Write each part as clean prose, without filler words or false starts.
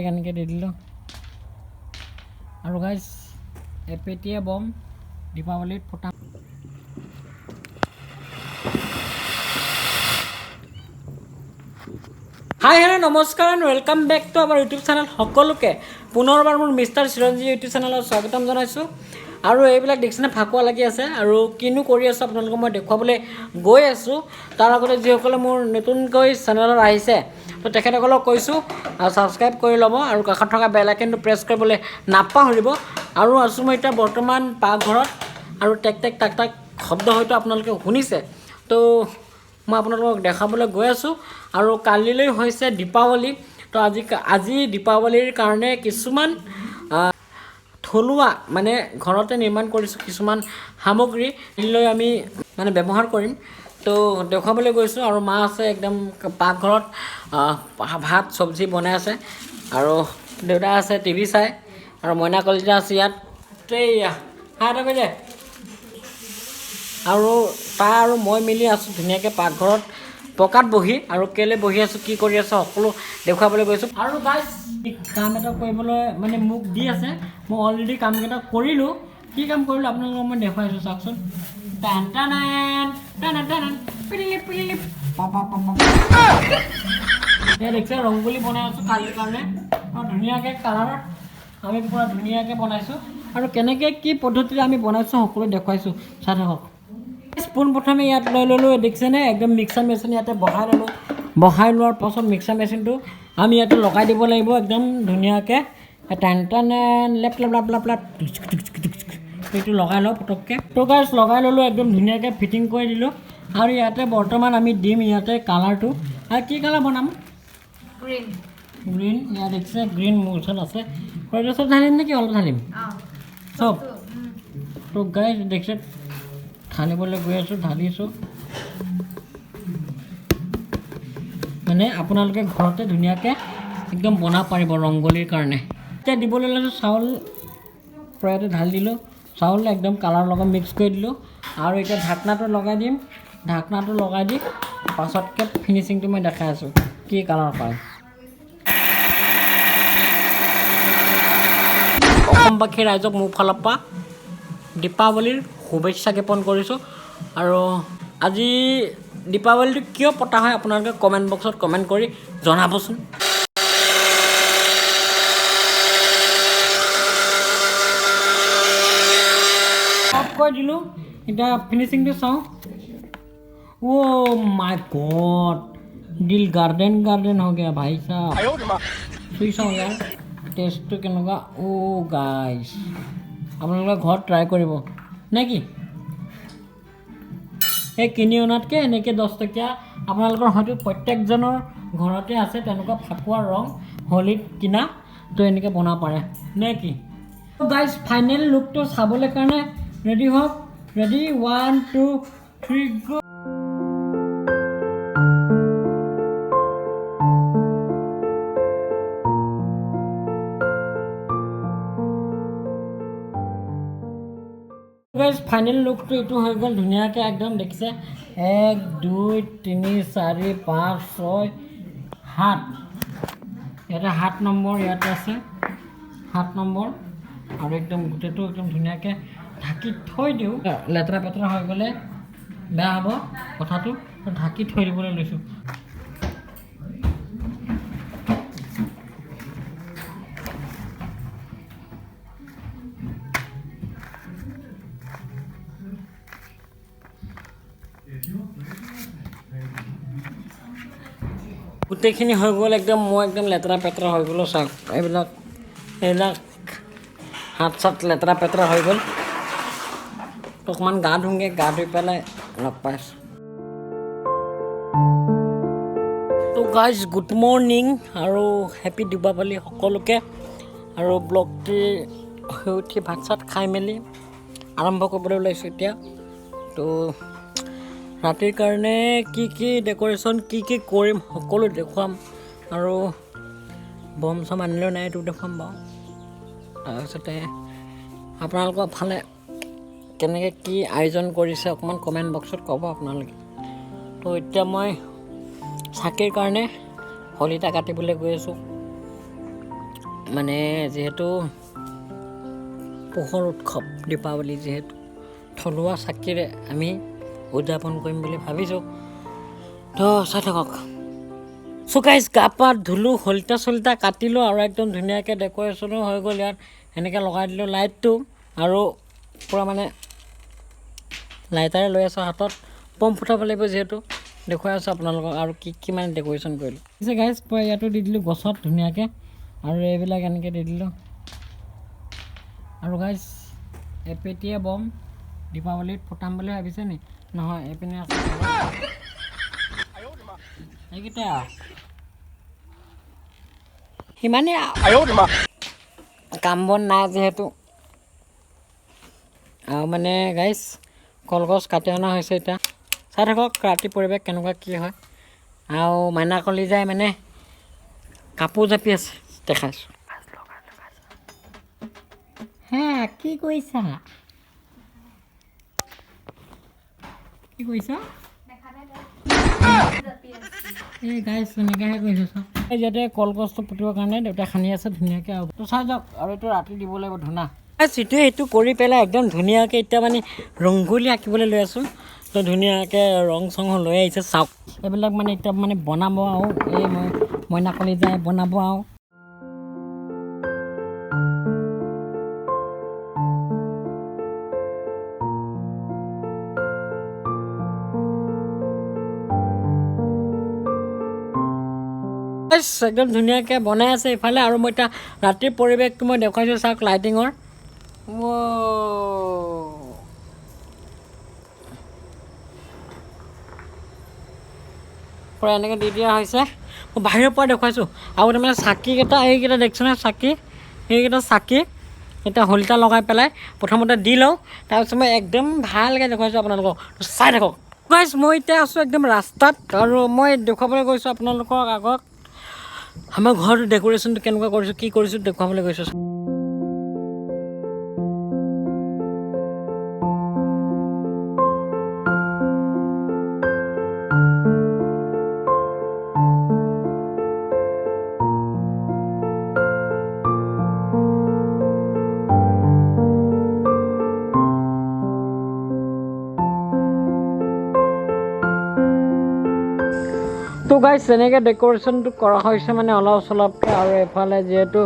কেনেকৈ দি দিলোঁ আৰু গাইজ এপেটিয়ে বম দীপাৱলীত ফুটাম হাই হেল্ল' নমস্কাৰ এণ্ড ৱেলকাম বেক টু আমাৰ ইউটিউব চেনেল সকলোকে পুনৰবাৰ মোৰ মিষ্টাৰ চিৰঞ্জীৱ ইউটিউব চেনেলত স্বাগতম জনাইছোঁ আৰু এইবিলাক দেখিছেনে ফাকুৱা লাগি আছে আৰু কিনো কৰি আছোঁ আপোনালোকক মই দেখুৱাবলৈ গৈ আছোঁ তাৰ আগতে যিসকলে মোৰ নতুনকৈ চেনেলত আহিছে তো তেখেতসকলক কৈছোঁ ছাবস্ক্ৰাইব কৰি ল'ব আৰু কাষত থকা বেল আইকনটো প্ৰেছ কৰিবলৈ নাপাহৰিব আৰু আছোঁ মই এতিয়া বৰ্তমান পাকঘৰত আৰু টেক টেক টাক টাক শব্দ হয়তো আপোনালোকে শুনিছে তো মই আপোনালোকক দেখাবলৈ গৈ আছোঁ আৰু কালিলৈ হৈছে দীপাৱলী তো আজি দীপাৱলীৰ কাৰণে কিছুমান থলুৱা মানে ঘৰতে নিৰ্মাণ কৰিছোঁ কিছুমান সামগ্ৰী লৈ আমি মানে ব্যৱহাৰ কৰিম তো দেখুৱাবলৈ গৈছোঁ আৰু মা আছে একদম পাকঘৰত ভাত চব্জি বনাই আছে আৰু দেউতা আছে টিভি চাই আৰু মইনা কলিতা আছে ইয়াত আৰু তাই আৰু মই মিলি আছোঁ ধুনীয়াকৈ পাকঘৰত পকাত বহি আৰু কেলৈ বহি আছোঁ কি কৰি আছোঁ সকলো দেখুৱাবলৈ গৈছোঁ আৰু গাইজ কাম এটা কৰিবলৈ মানে মোক দি আছে মই অলৰেডি কামকেইটা কৰিলোঁ কি কাম কৰিলোঁ আপোনালোকক মই দেখুৱাইছোঁ চাওকচোন দেখিছে ৰংগোলী বনাই আছোঁ কালিৰ কাৰণে আৰু ধুনীয়াকৈ কালাৰ আমি পূৰা ধুনীয়াকৈ বনাইছোঁ আৰু কেনেকৈ কি পদ্ধতিৰে আমি বনাইছোঁ সকলো দেখুৱাইছোঁ চাই থাকক স্পুন প্ৰথমে ইয়াত লৈ ল'লোঁ দেখিছেনে একদম মিক্সাৰ মেচিন ইয়াতে বহাই ল'লোঁ বহাই লোৱাৰ পাছত মিক্সাৰ মেচিনটো আমি ইয়াতে লগাই দিব লাগিব একদম ধুনীয়াকৈ লেপ এইটো লগাই লওঁ পটককৈ তো গাইজ লগাই ল'লোঁ একদম ধুনীয়াকৈ ফিটিং কৰি দিলোঁ আৰু ইয়াতে বৰ্তমান আমি দিম ইয়াতে কালাৰটো আৰু কি কালাৰ বনাম গ্ৰীণ ইয়াত দেখিছে গ্ৰীণ মোৰ ওচৰত আছে চব ঢালিম নেকি অলপ ঢালিম চব তো গাইজ দেখিছে ঢালিবলৈ গৈ আছোঁ ঢালিছোঁ মানে আপোনালোকে ঘৰতে ধুনীয়াকৈ একদম বনাব পাৰিব ৰংগোলীৰ কাৰণে এতিয়া দিবলৈ লৈছোঁ চাউল প্ৰায়তে ঢালি দিলোঁ চাউল একদম কালাৰ লগত মিক্স কৰি দিলোঁ আৰু এতিয়া ঢাকনাটো লগাই দিম ঢাকনাটো লগাই দি পাছতকৈ ফিনিচিংটো মই দেখাই আছোঁ কি কালাৰ পায় অসমবাসী ৰাইজক মোৰ ফালৰ পৰা দীপাৱলীৰ শুভেচ্ছা জ্ঞাপন কৰিছোঁ আৰু আজি দীপাৱলীটো কিয় পতা হয় আপোনালোকে কমেণ্ট বক্সত কমেণ্ট কৰি জনাবচোন অফ কৰি দিলোঁ এতিয়া ফিনিচিংটো চাওঁ মাই গড দিল গাৰ্ডেন হৈ গয়া ভাই চাহ চুই চাওঁ ইয়াৰ টেষ্টটো কেনেকুৱা গাইজ আপোনালোকে ঘৰত ট্ৰাই কৰিব নে কি এই কিনি অনাতকৈ এনেকৈ 10 টকীয়া আপোনালোকৰ হয়তো প্ৰত্যেকজনৰ ঘৰতে আছে তেনেকুৱা ফাকুৱাৰ ৰং হোলীত কিনা তো এনেকৈ বনাব পাৰে নে কি গাইজ ফাইনেল লুকটো চাবলৈ কাৰণে ৰেডি হওক ৰেডি 1 2 3 গো ফাইনেল লুকটো এইটো হৈ গ'ল ধুনীয়াকৈ একদম দেখিছে 1 2 3 4 5 6 7 ইয়াতে 7 নম্বৰ ইয়াতে আছে 7 নম্বৰ আৰু একদম গোটেইটো একদম ধুনীয়াকৈ ঢাকি থৈ দিওঁ লেতেৰা পেতেৰা হৈ গ'লে বেয়া হ'ব কথাটো ঢাকি থৈ দিবলৈ লৈছোঁ গোটেইখিনি হৈ গ'ল একদম মই একদম লেতেৰা পেতেৰা হৈ গ'লোঁ চাওক এইবিলাক হাত চাত লেতেৰা পেতেৰা হৈ গ'ল অকণমান গা ধুওঁগৈ গা ধুই পেলাই লগ পাইছোঁ তো গাইজ গুড মৰ্ণিং আৰু হেপী দীপাৱলী সকলোকে আৰু ব্লগটি হৈ উঠি ভাত চাত খাই মেলি আৰম্ভ কৰিবলৈ ওলাইছোঁ এতিয়া তো ৰাতিৰ কাৰণে কি ডেক'ৰেশ্যন কি কৰিম সকলো দেখুৱাম আৰু বম চম আনিলেও নাই এইটো দেখুৱাম বাৰু তাৰপিছতে আপোনালোকৰ ফালে কেনেকৈ কি আয়োজন কৰিছে অকণমান কমেণ্ট বক্সত ক'ব আপোনালোকে তো এতিয়া মই চাকিৰ কাৰণে শলিতা কাটিবলৈ গৈ আছোঁ মানে যিহেতু পোহৰ উৎসৱ দীপাৱলী যিহেতু থলুৱা চাকিৰে আমি উদযাপন কৰিম বুলি ভাবিছোঁ তো চাই থাকক গাইছ গা পা ধুলোঁ শলিতা চলিতা কাটিলোঁ আৰু একদম ধুনীয়াকৈ ডেক'ৰেশ্যনো হৈ গ'ল ইয়াত সেনেকৈ লগাই দিলোঁ লাইটটো আৰু পূৰা মানে লাইটাৰে লৈ আছোঁ হাতত বম ফুটাব লাগিব যিহেতু দেখুৱাই আছোঁ আপোনালোকক আৰু কি মানে ডেক'ৰেশ্যন কৰিলোঁ পিছে গাইছ মই ইয়াতো দি দিলোঁ গছত ধুনীয়াকৈ আৰু এইবিলাক এনেকৈ দি দিলোঁ আৰু গাইছ এপেটিয়ে বম দীপাৱলীত ফুটাম বুলি ভাবিছে নি নহয় এইপিনে আছে এইকেইটা সিমানে কাম বন নাই যিহেতু আৰু মানে গাইছ কলগছ কাটি অনা হৈছে এতিয়া চাই থাকক ৰাতি পৰিৱেশ কেনেকুৱা কি হয় আৰু মাইনা কলিজাই মানে কাপোৰ জাপি আছে দেখাইছোঁ হে কি কৰিছা এই গাইছ এনেকৈহে কৰিছোঁ চাওক এই যাতে কলগছটো পুতিবৰ কাৰণে দেউতাই খান্দি আছে ধুনীয়াকৈ আৰু তো চাই যাওক আৰু এইটো ৰাতি দিব লাগিব ধূনা যিটোৱে সেইটো কৰি পেলাই একদম ধুনীয়াকৈ এতিয়া মানে ৰংগোলী আঁকিবলৈ লৈ আছোঁ তো ধুনীয়াকৈ ৰং চং লৈ আহিছে চাওক এইবিলাক মানে এতিয়া মানে বনাব আৰু এই মইনা কলিজাই বনাব আৰু একদম ধুনীয়াকৈ বনাই আছে ইফালে আৰু মই এতিয়া ৰাতিৰ পৰিৱেশটো মই দেখুৱাইছোঁ চাওক লাইটিঙৰ পূৰা এনেকৈ দি দিয়া হৈছে মই বাহিৰৰ পৰা দেখুৱাইছোঁ আৰু তাৰমানে চাকিকেইটা এইকেইটা দেখিছোঁ নহয় চাকি সেইকেইটা চাকি এতিয়া শলিতা লগাই পেলাই প্ৰথমতে দি লওঁ তাৰপিছত মই একদম ভালকৈ দেখুৱাইছোঁ আপোনালোকক চাই থাকক গাইছ মই এতিয়া আছোঁ একদম ৰাস্তাত আৰু মই দেখুৱাবলৈ গৈছোঁ আপোনালোকৰ আগত আমাৰ ঘৰটো ডেক'ৰেশ্যনটো কেনেকুৱা কৰিছোঁ কি কৰিছোঁ দেখুৱাবলৈ গৈছোঁ তো গাইছ তেনেকৈ ডেক'ৰেশ্যনটো কৰা হৈছে মানে অলপ চলপকৈ আৰু এফালে যিহেতু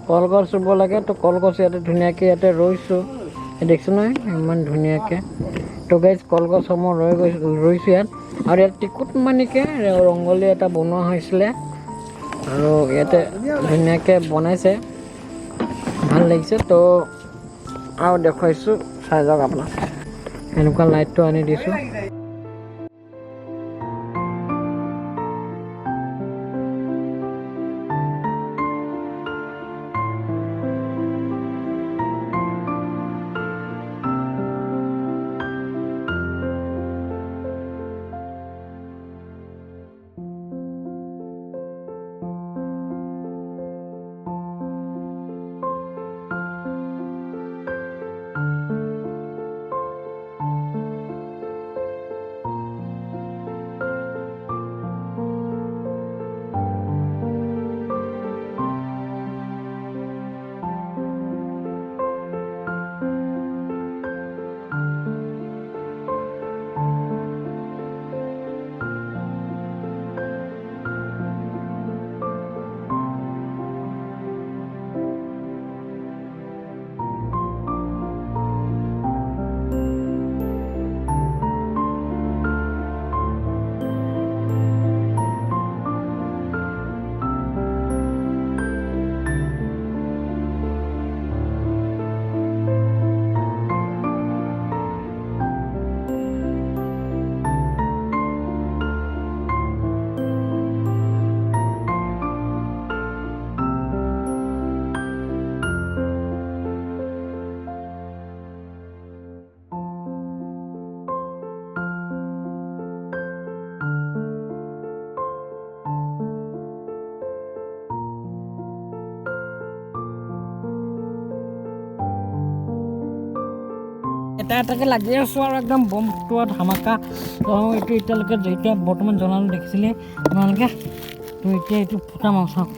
কলগছ ৰুব লাগে তো কলগছ ইয়াতে ধুনীয়াকৈ ইয়াতে ৰুইছোঁ দেখিছোঁ নহয় ইমান ধুনীয়াকৈ তো গাইছ কলগছসমূহ ৰুইছোঁ ইয়াত আৰু ইয়াত টিকুট মানেকৈ ৰংগলী এটা বনোৱা হৈছিলে আৰু ইয়াতে ধুনীয়াকৈ বনাইছে ভাল লাগিছে তো আৰু দেখুৱাইছোঁ চাই যাওক আপোনাক এনেকুৱা লাইটটো আনি দিছোঁ এটা এটাকৈ লাগি আছোঁ আৰু একদম বম ফুটোৱা ধামাকা এইটো এতিয়ালৈকে যেতিয়া বৰ্তমান জনালোঁ দেখিছিলে আপোনালোকে তো এতিয়া এইটো ফুটাম আৰু চাওক